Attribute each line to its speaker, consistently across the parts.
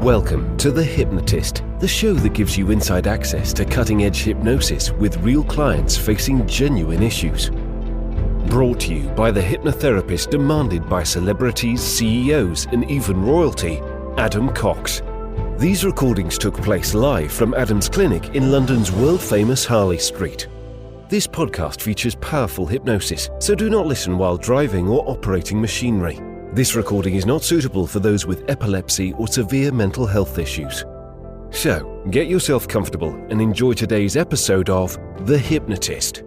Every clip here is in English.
Speaker 1: Welcome to The Hypnotist, the show that gives you inside access to cutting-edge hypnosis with real clients facing genuine issues. Brought to you by the hypnotherapist demanded by celebrities, CEOs, and even royalty, Adam Cox. These recordings took place live from Adam's clinic in London's world-famous Harley Street. This podcast features powerful hypnosis, so do not listen while driving or operating machinery. This recording is not suitable for those with epilepsy or severe mental health issues. So, get yourself comfortable and enjoy today's episode of The Hypnotist.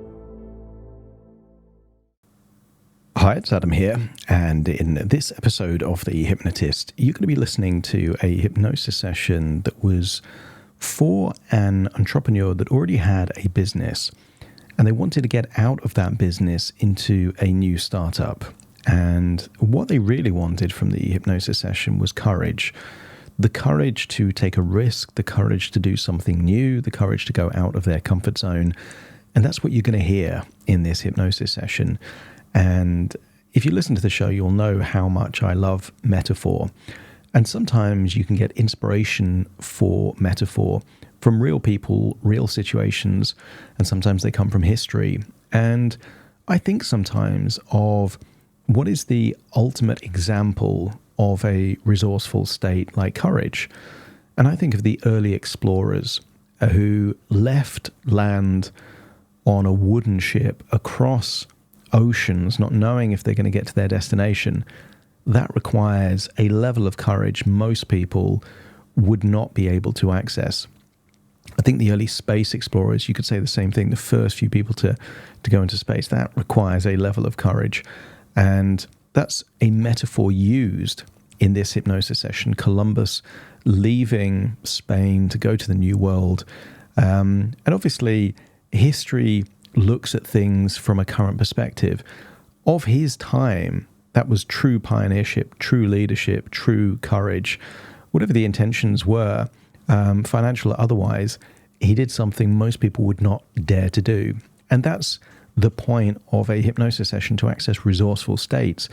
Speaker 2: Hi, it's Adam here, and in this episode of The Hypnotist, you're going to be listening to a hypnosis session that was for an entrepreneur that already had a business, and they wanted to get out of that business into a new startup. And what they really wanted from the hypnosis session was courage. The courage to take a risk, the courage to do something new, the courage to go out of their comfort zone. And that's what you're going to hear in this hypnosis session. And if you listen to the show, you'll know how much I love metaphor. And sometimes you can get inspiration for metaphor from real people, real situations, and sometimes they come from history. And I think sometimes of what is the ultimate example of a resourceful state like courage? And I think of the early explorers who left land on a wooden ship across oceans, not knowing if they're going to get to their destination. That requires a level of courage most people would not be able to access. I think the early space explorers, you could say the same thing, the first few people to go into space, that requires a level of courage. And that's a metaphor used in this hypnosis session. Columbus leaving Spain to go to the New World. And obviously, history looks at things from a current perspective. Of his time, that was true pioneership, true leadership, true courage. Whatever the intentions were, financial or otherwise, he did something most people would not dare to do. And that's the point of a hypnosis session, to access resourceful states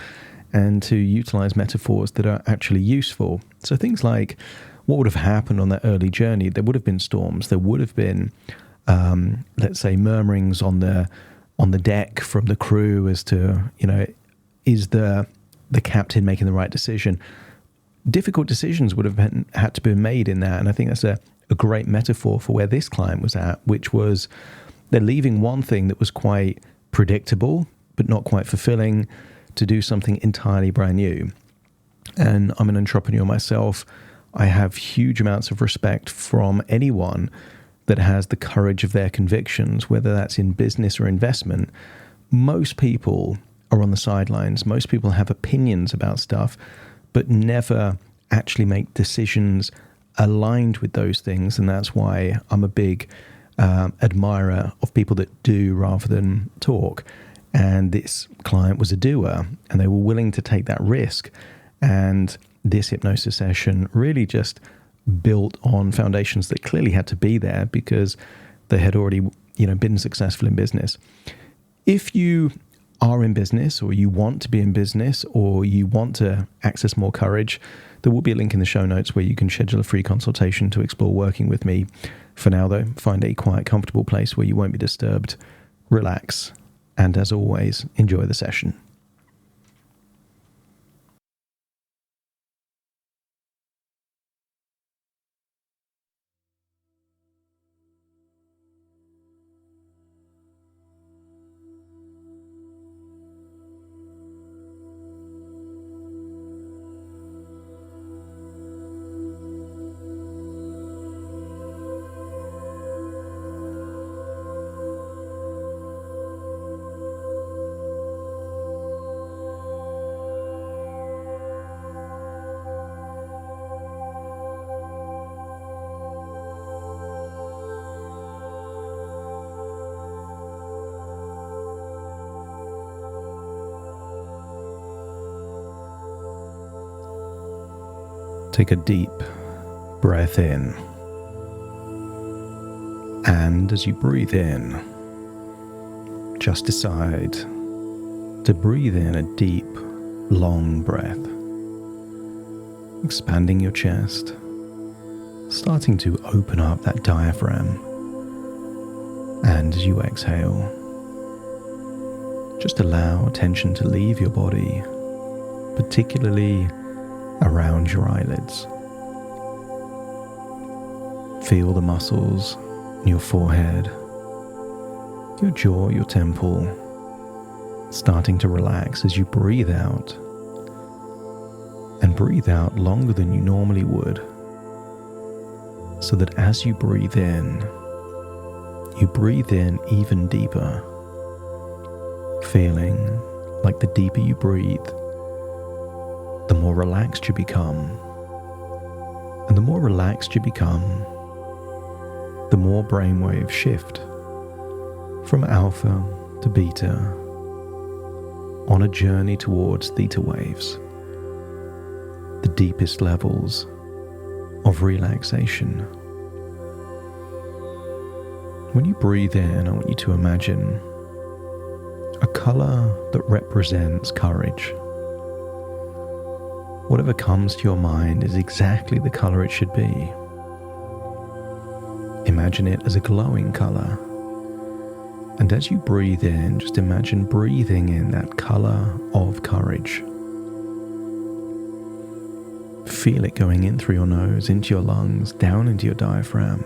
Speaker 2: and to utilize metaphors that are actually useful. So things like what would have happened on that early journey. There would have been storms. There would have been, let's say, murmurings on the deck from the crew as to, is the captain making the right decision? Difficult decisions would have had to be made in that. And I think that's a great metaphor for where this client was at, which was they're leaving one thing that was quite predictable, but not quite fulfilling, to do something entirely brand new. And I'm an entrepreneur myself. I have huge amounts of respect from anyone that has the courage of their convictions, whether that's in business or investment. Most people are on the sidelines. Most people have opinions about stuff, but never actually make decisions aligned with those things. And that's why I'm a big admirer of people that do rather than talk. And this client was a doer, and they were willing to take that risk. And this hypnosis session really just built on foundations that clearly had to be there because they had already, been successful in business. If you are in business, or you want to be in business, or you want to access more courage, there will be a link in the show notes where you can schedule a free consultation to explore working with me. For now, though, find a quiet, comfortable place where you won't be disturbed. Relax, and as always, enjoy the session. Take a deep breath in. And as you breathe in, just decide to breathe in a deep, long breath, expanding your chest, starting to open up that diaphragm. And as you exhale, just allow tension to leave your body, particularly around your eyelids. Feel the muscles in your forehead, your jaw, your temple, starting to relax as you breathe out. And breathe out longer than you normally would, so that as you breathe in even deeper, feeling like the deeper you breathe, the more relaxed you become. And the more relaxed you become, the more brainwaves shift from alpha to beta on a journey towards theta waves, the deepest levels of relaxation. When you breathe in, I want you to imagine a color that represents courage. Whatever comes to your mind is exactly the color it should be. Imagine it as a glowing color. And as you breathe in, just imagine breathing in that color of courage. Feel it going in through your nose, into your lungs, down into your diaphragm,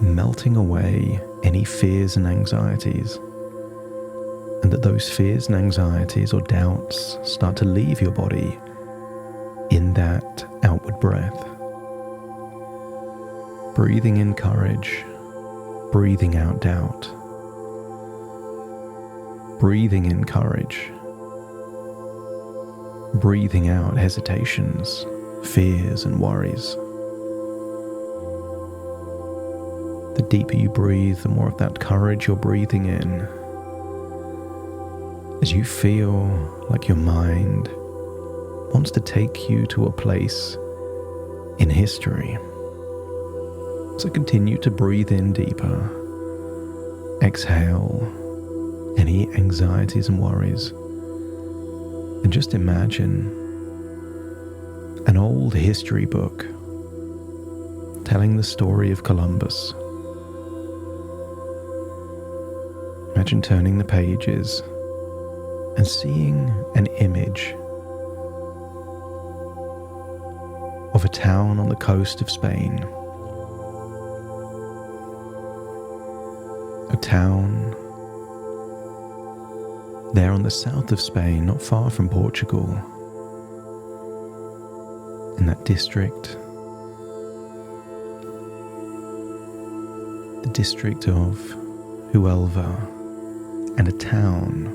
Speaker 2: melting away any fears and anxieties. And that those fears and anxieties or doubts start to leave your body in that outward breath. Breathing in courage, breathing out doubt. Breathing in courage, breathing out hesitations, fears and worries. The deeper you breathe, the more of that courage you're breathing in. As you feel like your mind wants to take you to a place in history. So continue to breathe in deeper. Exhale any anxieties and worries. And just imagine an old history book telling the story of Columbus. Imagine turning the pages and seeing an image of a town on the coast of Spain. A town there on the south of Spain, not far from Portugal, in that district, the district of Huelva, and a town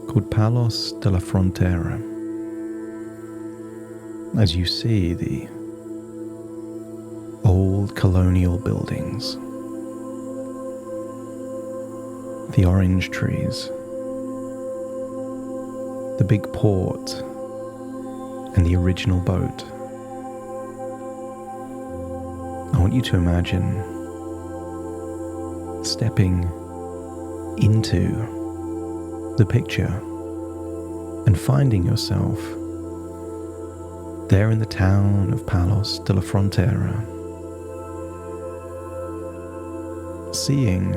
Speaker 2: called Palos de la Frontera. As you see the old colonial buildings, the orange trees, the big port, and the original boat. I want you to imagine stepping into the picture and finding yourself there in the town of Palos de la Frontera, seeing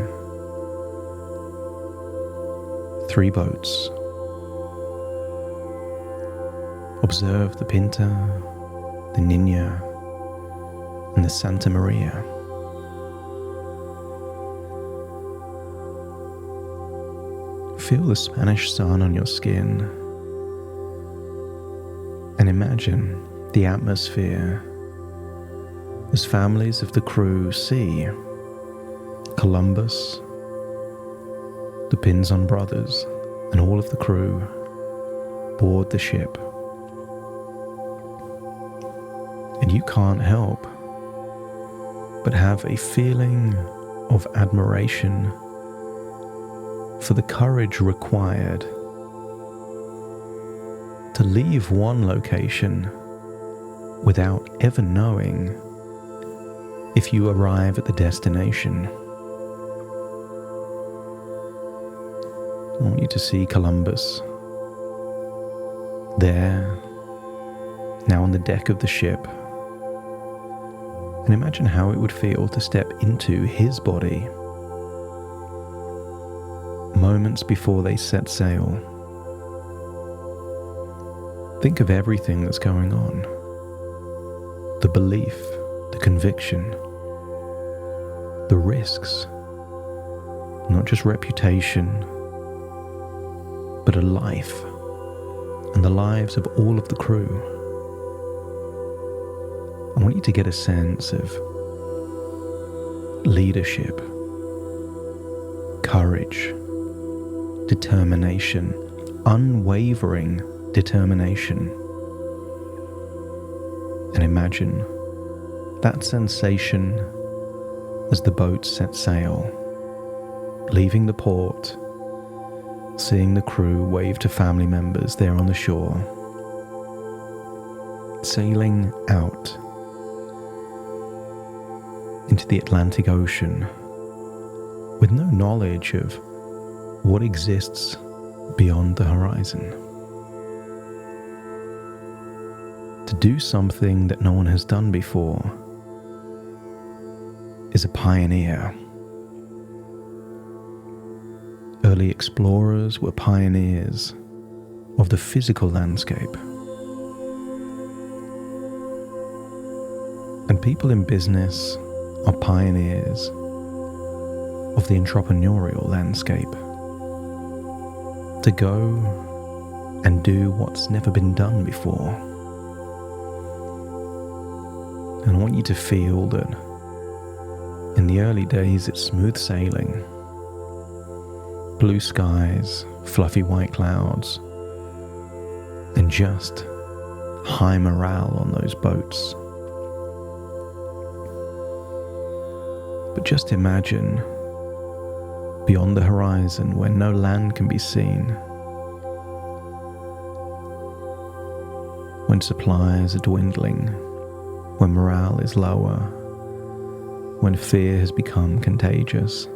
Speaker 2: 3 boats. Observe the Pinta, the Niña, and the Santa Maria. Feel the Spanish sun on your skin, and imagine the atmosphere as families of the crew see Columbus, the Pinzon brothers, and all of the crew board the ship. And you can't help but have a feeling of admiration for the courage required to leave one location without ever knowing if you arrive at the destination. I want you to see Columbus there, now on the deck of the ship, And imagine how it would feel to step into his body moments before they set sail. Think of everything that's going on. The belief, the conviction, the risks, not just reputation, but a life and the lives of all of the crew. I want you to get a sense of leadership, courage, determination, unwavering determination. And imagine that sensation as the boat set sail, leaving the port, seeing the crew wave to family members there on the shore, sailing out into the Atlantic Ocean with no knowledge of what exists beyond the horizon. To do something that no one has done before is a pioneer. Early explorers were pioneers of the physical landscape. And people in business are pioneers of the entrepreneurial landscape. To go and do what's never been done before. And I want you to feel that in the early days it's smooth sailing, blue skies, fluffy white clouds, and just high morale on those boats. But just imagine beyond the horizon where no land can be seen, when supplies are dwindling, when morale is lower, when fear has become contagious,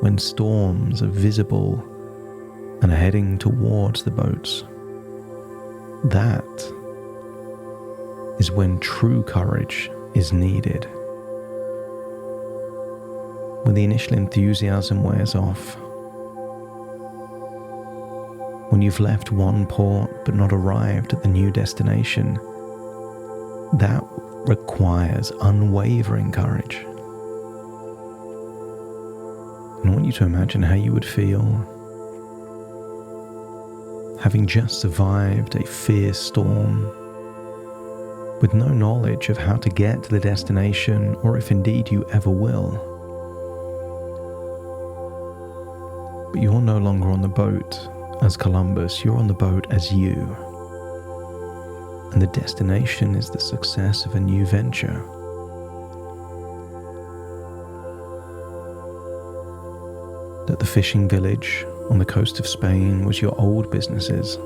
Speaker 2: when storms are visible and are heading towards the boats. That is when true courage is needed. When the initial enthusiasm wears off, when you've left one port but not arrived at the new destination, that requires unwavering courage. And I want you to imagine how you would feel having just survived a fierce storm with no knowledge of how to get to the destination or if indeed you ever will. But you're no longer on the boat as Columbus, you're on the boat as you. And the destination is the success of a new venture. That the fishing village on the coast of Spain was your old businesses.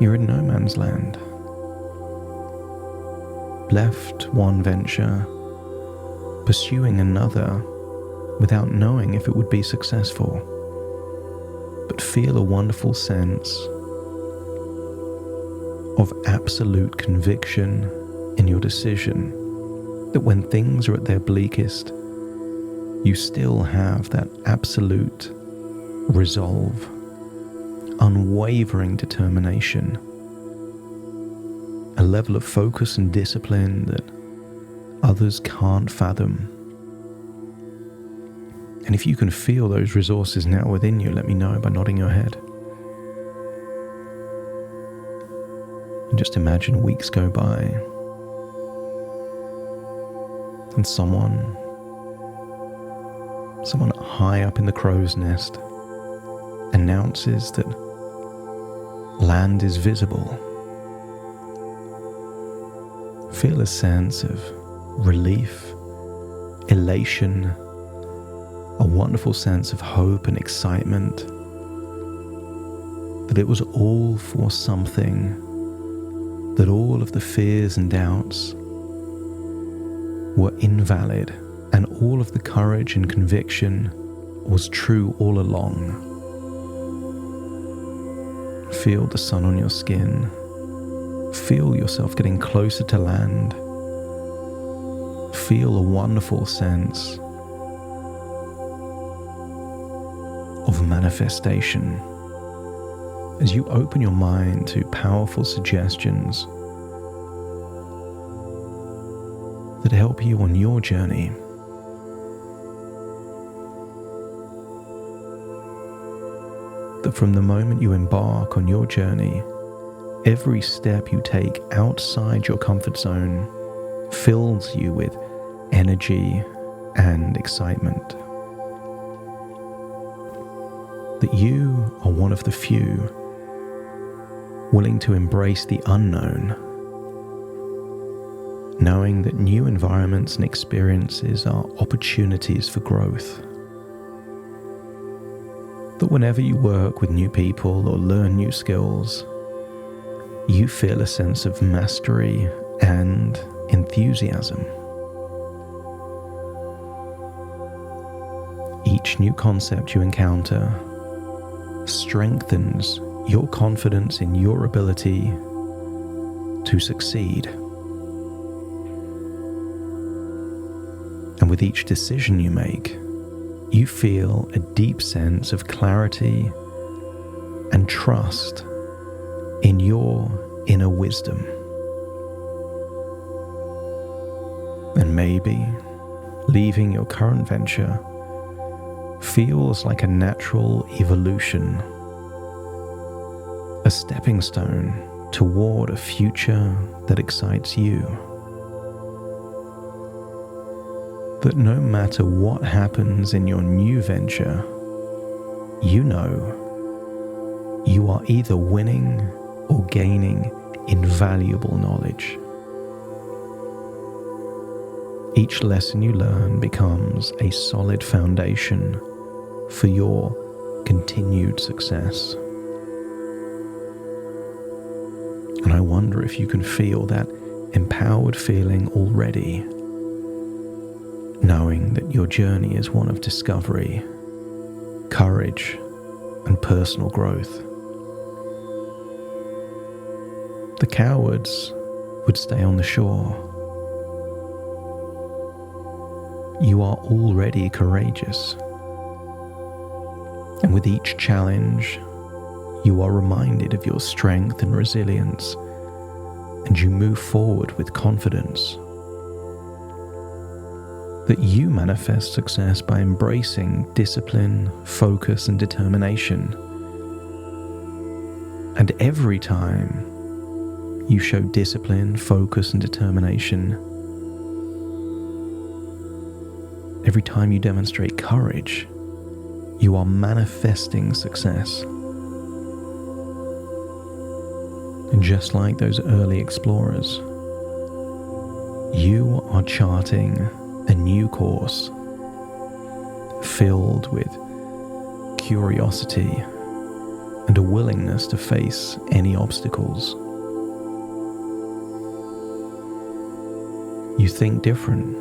Speaker 2: You're in no man's land. Left one venture, pursuing another, without knowing if it would be successful, but feel a wonderful sense of absolute conviction in your decision that when things are at their bleakest, you still have that absolute resolve, unwavering determination, a level of focus and discipline that others can't fathom. And if you can feel those resources now within you, let me know by nodding your head. And just imagine weeks go by and someone high up in the crow's nest announces that land is visible. Feel a sense of relief, elation, a wonderful sense of hope and excitement that it was all for something, that all of the fears and doubts were invalid and all of the courage and conviction was true all along. Feel the sun on your skin. Feel yourself getting closer to land feel a wonderful sense of manifestation as you open your mind to powerful suggestions that help you on your journey. That from the moment you embark on your journey, every step you take outside your comfort zone fills you with energy and excitement. That you are one of the few willing to embrace the unknown, knowing that new environments and experiences are opportunities for growth. That whenever you work with new people or learn new skills, you feel a sense of mastery and enthusiasm. Each new concept you encounter strengthens your confidence in your ability to succeed. And with each decision you make, you feel a deep sense of clarity and trust in your inner wisdom. And maybe leaving your current venture feels like a natural evolution, a stepping stone toward a future that excites you. That no matter what happens in your new venture, you know you are either winning or gaining invaluable knowledge. Each lesson you learn becomes a solid foundation for your continued success. And I wonder if you can feel that empowered feeling already, knowing that your journey is one of discovery, courage, and personal growth. The cowards would stay on the shore. You are already courageous. And with each challenge, you are reminded of your strength and resilience, and you move forward with confidence. That you manifest success by embracing discipline, focus, and determination. And every time you show discipline, focus, and determination, every time you demonstrate courage, you are manifesting success. And just like those early explorers, you are charting a new course filled with curiosity and a willingness to face any obstacles. You think different.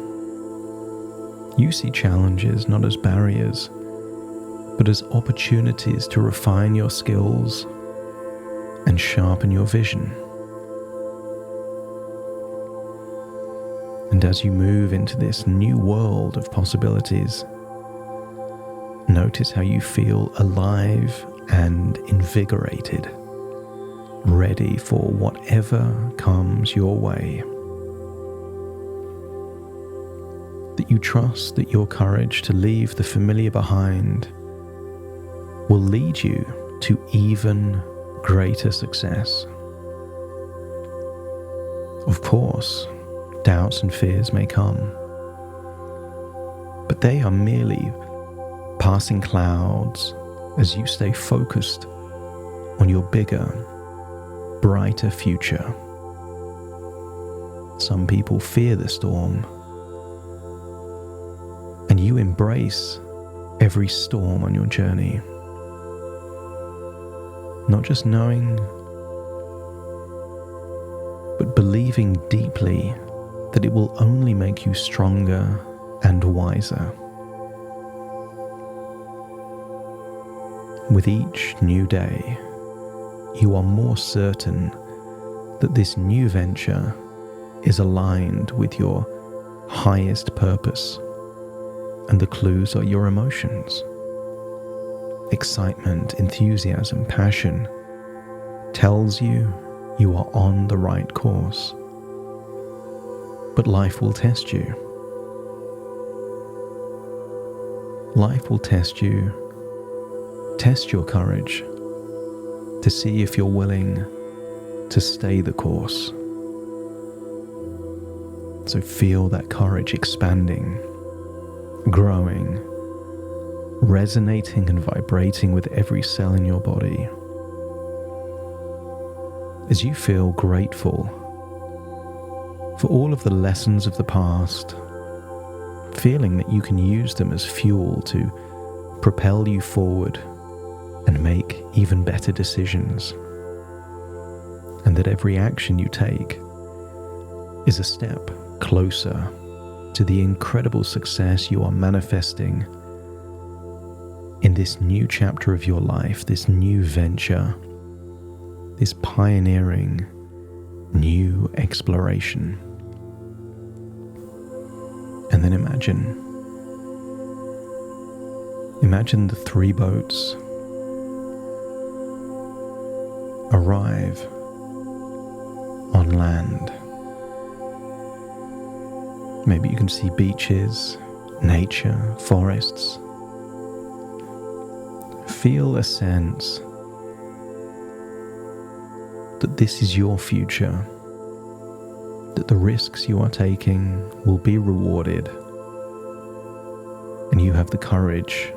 Speaker 2: You see challenges not as barriers, but as opportunities to refine your skills and sharpen your vision. And as you move into this new world of possibilities, notice how you feel alive and invigorated, ready for whatever comes your way. That you trust that your courage to leave the familiar behind will lead you to even greater success. Of course, doubts and fears may come, but they are merely passing clouds as you stay focused on your bigger, brighter future. Some people fear the storm, and you embrace every storm on your journey. Not just knowing, but believing deeply that it will only make you stronger and wiser. With each new day, you are more certain that this new venture is aligned with your highest purpose, and the clues are your emotions. Excitement, enthusiasm, passion tells you you are on the right course. But life will test you. Life will test you, test your courage to see if you're willing to stay the course. So feel that courage expanding, growing, resonating and vibrating with every cell in your body. As you feel grateful for all of the lessons of the past, feeling that you can use them as fuel to propel you forward and make even better decisions, and that every action you take is a step closer to the incredible success you are manifesting in this new chapter of your life, this new venture, this pioneering new exploration. And then imagine the 3 boats arrive on land. Maybe you can see beaches, nature, forests. Feel a sense that this is your future, that the risks you are taking will be rewarded, and you have the courage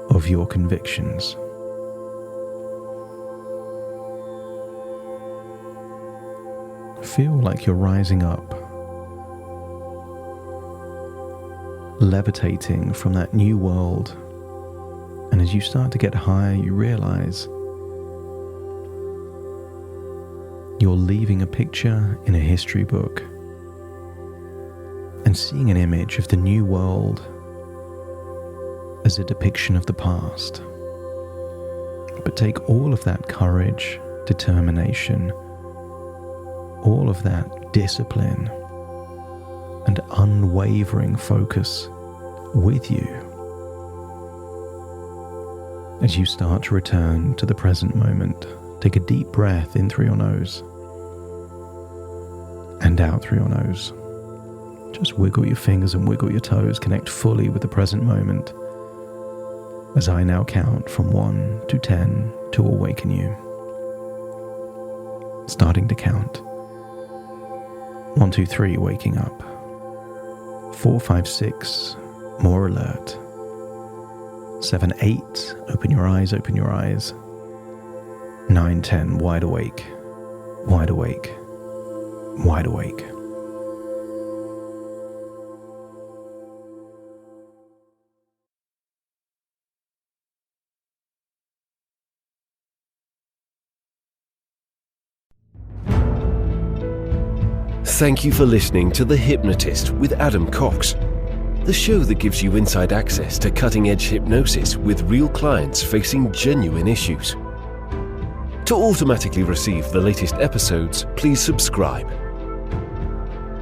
Speaker 2: of your convictions. Feel like you're rising up, levitating from that new world, and as you start to get higher, you realize you're leaving a picture in a history book and seeing an image of the new world as a depiction of the past. But take all of that courage, determination, all of that discipline and unwavering focus with you as you start to return to the present moment. Take a deep breath in through your nose and out through your nose. Just wiggle your fingers and wiggle your toes. Connect fully with the present moment as I now count from 1 to 10 to awaken you. Starting to count. 1, 2, 3, waking up. 4, 5, 6, more alert. 7, 8, open your eyes, open your eyes. 9, 10, wide awake, wide awake, wide awake.
Speaker 1: Thank you for listening to The Hypnotist with Adam Cox, the show that gives you inside access to cutting-edge hypnosis with real clients facing genuine issues. To automatically receive the latest episodes, please subscribe.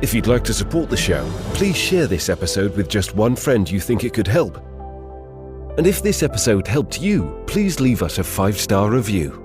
Speaker 1: If you'd like to support the show, please share this episode with just one friend you think it could help. And if this episode helped you, please leave us a 5-star review.